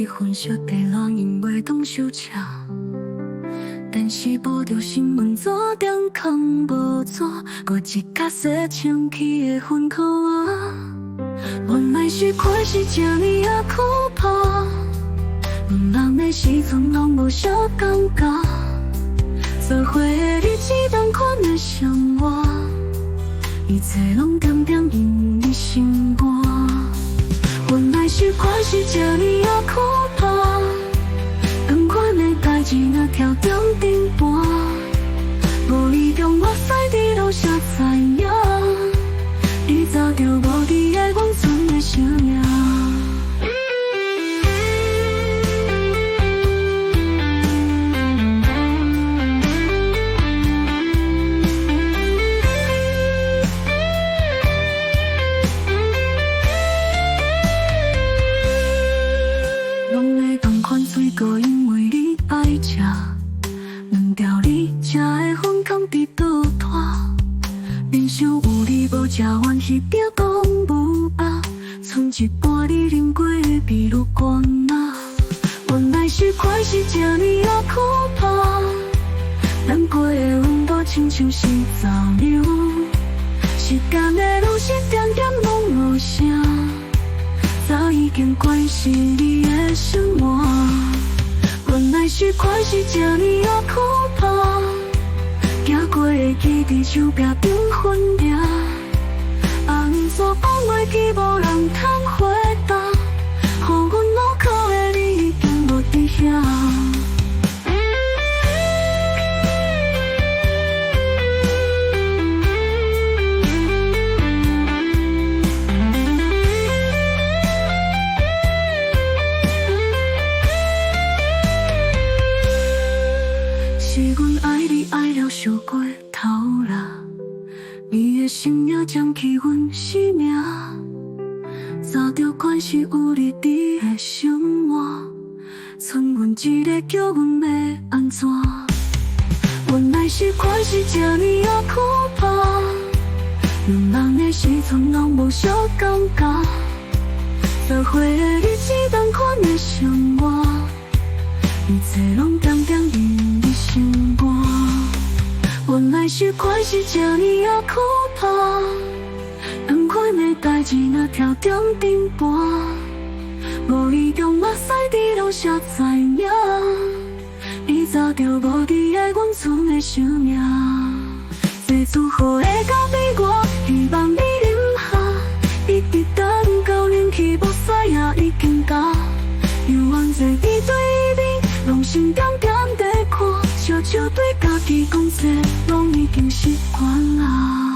一份小地烂，因袂当收车。但是报着新闻纸点空无纸，搁一角洗清气的粉裤仔。原来是款是这呢啊可怕，毋人的时阵拢无啥感觉，做伙的日子同款的生活，一切拢点点因你心肝。原来是款是这呢啊可怕，同款的代志若跳中顶盘，无意中我驶伫路上知影，你早就无伫爱阮村的生命。拢会同款水果，因为你爱食，两条你食的粉空伫倒拖。人生有你无食完迄饼讲无饱，剩一半你啉过的比愈悬啊。原来是款是这呢啊可怕，咱过的温度亲像是糟流，时间的路是点点拢无声，早已经关系你的生活。原来是款是这呢啊可怕，行过的记伫手壁顶分裂，红线放袂记无人通回答，予阮路口的你已经无伫遐。是阮爱你爱了伤过头啦，你的生命占去阮生命，早着关系有你伫的生活，剩阮一个叫阮要安怎？原来是款是这呢啊可怕，两人的时阵拢无啥感觉，做伙的日子同款的生活，一切拢点点因你心肝。原来是款是这呢啊可怕，同款的代志若跳中顶盘，无意中我驶伫路上知影，你早就无伫爱阮村的生命。这次雨会到比我，希望你忍下，一直等到冷气无使也已经到，犹原坐伫对面，拢心点点在看，悄悄对家己讲说，拢已经习惯啦。